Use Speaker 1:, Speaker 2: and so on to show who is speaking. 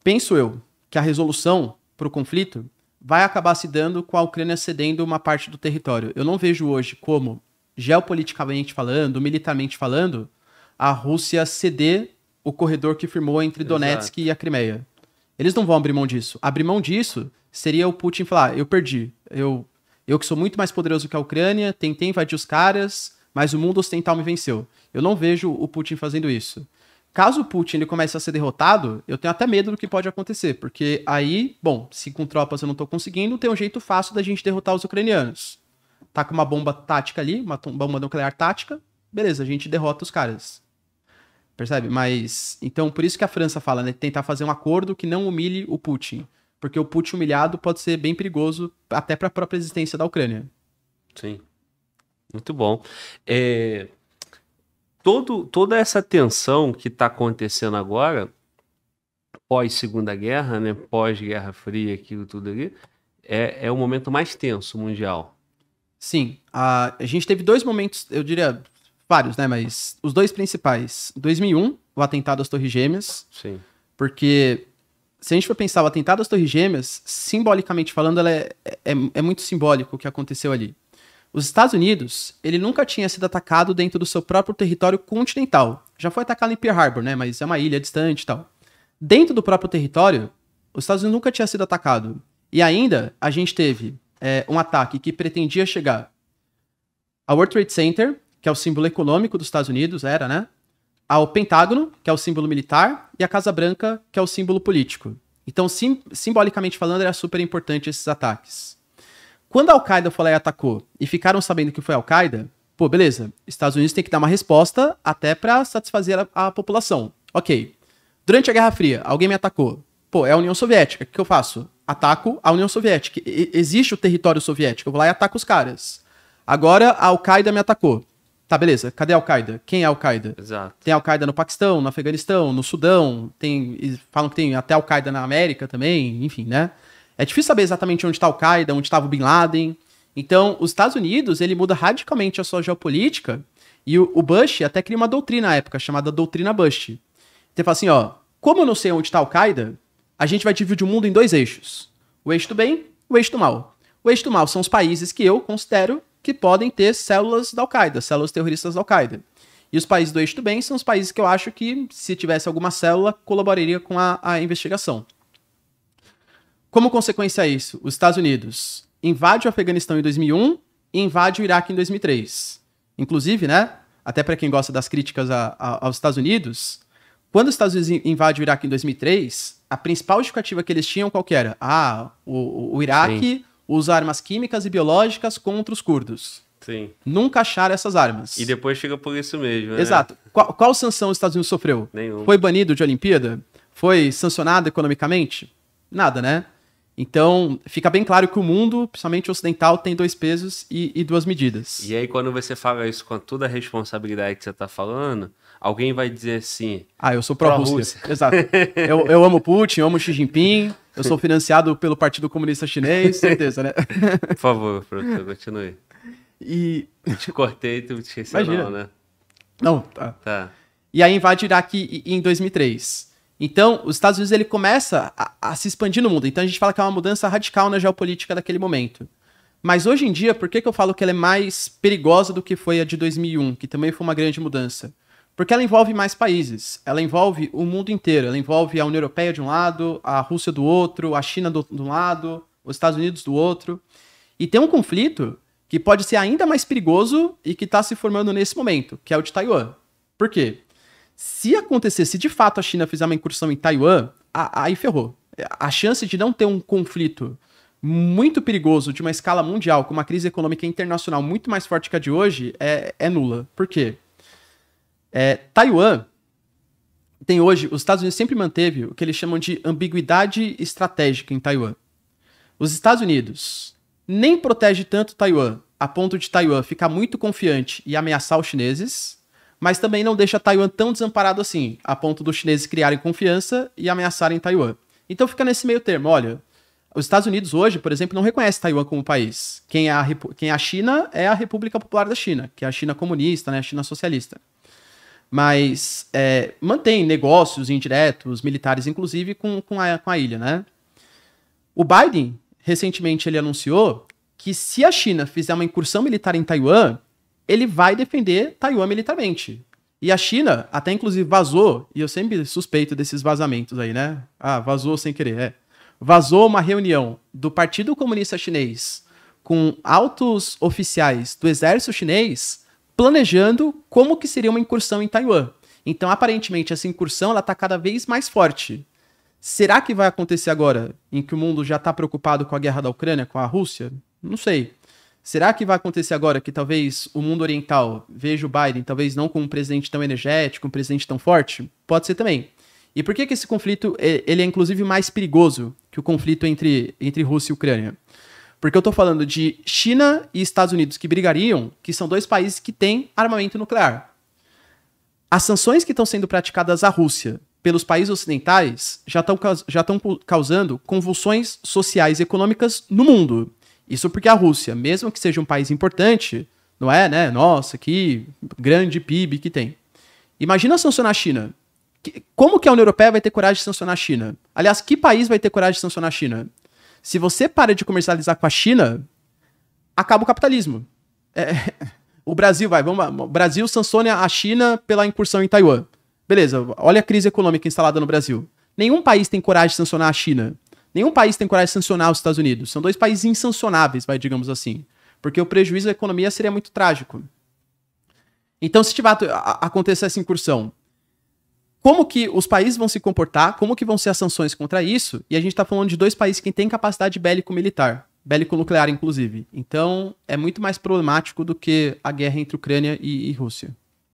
Speaker 1: penso eu que a resolução para o conflito vai acabar se dando com a Ucrânia cedendo uma parte do território. Eu não vejo hoje como, geopoliticamente falando, militarmente falando, a Rússia ceder o corredor que firmou entre Donetsk e a Crimeia. Eles não vão abrir mão disso. Abrir mão disso seria o Putin falar, eu perdi. Eu que sou muito mais poderoso que a Ucrânia, tentei invadir os caras, mas o mundo ocidental me venceu. Eu não vejo o Putin fazendo isso. Caso o Putin ele comece a ser derrotado, eu tenho até medo do que pode acontecer, porque aí, bom, se com tropas eu não tô conseguindo, tem um jeito fácil da gente derrotar os ucranianos. Tá com uma bomba tática ali, uma bomba nuclear tática, beleza, a gente derrota os caras. Percebe? Mas, então, por isso que a França fala, né, tentar fazer um acordo que não humilhe o Putin, porque o Putin humilhado pode ser bem perigoso até para a própria existência da Ucrânia.
Speaker 2: Sim, muito bom. Toda essa tensão que está acontecendo agora, pós-Segunda Guerra, né, pós-Guerra Fria, aquilo tudo ali, é o momento mais tenso mundial.
Speaker 1: Sim, a gente teve dois momentos, eu diria vários, né, mas os dois principais. 2001, o atentado às Torres Gêmeas.
Speaker 2: Sim.
Speaker 1: Porque se a gente for pensar, o atentado às Torres Gêmeas, simbolicamente falando, ela é muito simbólico o que aconteceu ali. Os Estados Unidos, ele nunca tinha sido atacado dentro do seu próprio território continental. Já foi atacado em Pearl Harbor, né? Mas é uma ilha distante e tal. Dentro do próprio território, os Estados Unidos nunca tinha sido atacado. E ainda, a gente teve um ataque que pretendia chegar ao World Trade Center, que é o símbolo econômico dos Estados Unidos, né? Ao Pentágono, que é o símbolo militar, e a Casa Branca, que é o símbolo político. Então, simbolicamente falando, era super importante esses ataques. Quando a Al-Qaeda foi lá e atacou, e ficaram sabendo que foi a Al-Qaeda, pô, beleza, Estados Unidos tem que dar uma resposta até pra satisfazer a população. Ok. Durante a Guerra Fria, alguém me atacou. Pô, é a União Soviética, o que eu faço? Ataco a União Soviética. Existe o território soviético, eu vou lá e ataco os caras. Agora, a Al-Qaeda me atacou. Tá, beleza, cadê a Al-Qaeda? Quem é a Al-Qaeda?
Speaker 2: Exato.
Speaker 1: Tem a Al-Qaeda no Paquistão, no Afeganistão, no Sudão, falam que tem até a Al-Qaeda na América também, enfim, né? É difícil saber exatamente onde está a Al-Qaeda, onde estava o Bin Laden. Então, os Estados Unidos, ele muda radicalmente a sua geopolítica, e o Bush até cria uma doutrina na época, chamada Doutrina Bush. Então, ele fala assim, ó, como eu não sei onde está a Al-Qaeda, a gente vai dividir o mundo em dois eixos. O eixo do bem e o eixo do mal. O eixo do mal são os países que eu considero que podem ter células da Al-Qaeda, células terroristas da Al-Qaeda. E os países do eixo do bem são os países que eu acho que, se tivesse alguma célula, colaboraria com a investigação. Como consequência a isso, os Estados Unidos invade o Afeganistão em 2001 e invade o Iraque em 2003. Inclusive, né, até para quem gosta das críticas aos Estados Unidos, quando os Estados Unidos invadem o Iraque em 2003, a principal justificativa que eles tinham qual que era? O Iraque usa armas químicas e biológicas contra os curdos.
Speaker 2: Sim.
Speaker 1: Nunca acharam essas armas.
Speaker 2: E depois chega por isso mesmo, né?
Speaker 1: Exato. Qual sanção os Estados Unidos sofreu?
Speaker 2: Nenhum.
Speaker 1: Foi banido de Olimpíada? Foi sancionado economicamente? Nada, né? Então, fica bem claro que o mundo, principalmente o ocidental, tem dois pesos e duas medidas.
Speaker 2: E aí, quando você fala isso com toda a responsabilidade que você está falando, alguém vai dizer assim...
Speaker 1: eu sou pró-Rússia. Exato. Eu amo Putin, eu amo Xi Jinping, eu sou financiado pelo Partido Comunista Chinês, certeza, né?
Speaker 2: Por favor, professor, continue. Eu te cortei, tu esqueceu não, né?
Speaker 1: Não, tá. E aí invade o Iraque em 2003. Então, os Estados Unidos ele começa a se expandir no mundo. Então, a gente fala que é uma mudança radical na geopolítica daquele momento. Mas hoje em dia, por que eu falo que ela é mais perigosa do que foi a de 2001, que também foi uma grande mudança? Porque ela envolve mais países. Ela envolve o mundo inteiro. Ela envolve a União Europeia de um lado, a Rússia do outro, a China do lado, os Estados Unidos do outro. E tem um conflito que pode ser ainda mais perigoso e que está se formando nesse momento, que é o de Taiwan. Por quê? Se acontecer, se de fato a China fizer uma incursão em Taiwan, aí ferrou. A chance de não ter um conflito muito perigoso de uma escala mundial, com uma crise econômica internacional muito mais forte que a de hoje, é nula. Por quê? Taiwan tem hoje, os Estados Unidos sempre manteve o que eles chamam de ambiguidade estratégica em Taiwan. Os Estados Unidos nem protege tanto Taiwan, a ponto de Taiwan ficar muito confiante e ameaçar os chineses, mas também não deixa Taiwan tão desamparado assim, a ponto dos chineses criarem confiança e ameaçarem Taiwan. Então fica nesse meio termo, olha, os Estados Unidos hoje, por exemplo, não reconhece Taiwan como país. Quem é a China é a República Popular da China, que é a China comunista, né, a China socialista. mas mantém negócios indiretos, militares, inclusive, com a ilha, né? O Biden, recentemente, ele anunciou que se a China fizer uma incursão militar em Taiwan, ele vai defender Taiwan militarmente. E a China até, inclusive, vazou, e eu sempre suspeito desses vazamentos aí, né? Ah, vazou sem querer, Vazou uma reunião do Partido Comunista Chinês com altos oficiais do exército chinês planejando como que seria uma incursão em Taiwan. Então, aparentemente, essa incursão ela está cada vez mais forte. Será que vai acontecer agora, em que o mundo já está preocupado com a guerra da Ucrânia, com a Rússia? Não sei. Será que vai acontecer agora que talvez o mundo oriental veja o Biden, talvez não como um presidente tão energético, um presidente tão forte? Pode ser também. E por que esse conflito ele é, inclusive, mais perigoso que o conflito entre Rússia e Ucrânia? Porque eu estou falando de China e Estados Unidos que brigariam, que são dois países que têm armamento nuclear. As sanções que estão sendo praticadas à Rússia pelos países ocidentais já estão causando convulsões sociais e econômicas no mundo. Isso porque a Rússia, mesmo que seja um país importante, não é, né? Nossa, que grande PIB que tem. Imagina sancionar a China. Como que a União Europeia vai ter coragem de sancionar a China? Aliás, que país vai ter coragem de sancionar a China? Se você para de comercializar com a China, acaba o capitalismo. O Brasil o Brasil sanciona a China pela incursão em Taiwan. Beleza, olha a crise econômica instalada no Brasil. Nenhum país tem coragem de sancionar a China. Nenhum país tem coragem de sancionar os Estados Unidos. São dois países insancionáveis, digamos assim. Porque o prejuízo à economia seria muito trágico. Então, se tiver acontecer essa incursão, como que os países vão se comportar, como que vão ser as sanções contra isso, e a gente está falando de dois países que têm capacidade bélico-militar, bélico-nuclear, inclusive. Então, é muito mais problemático do que a guerra entre Ucrânia e Rússia.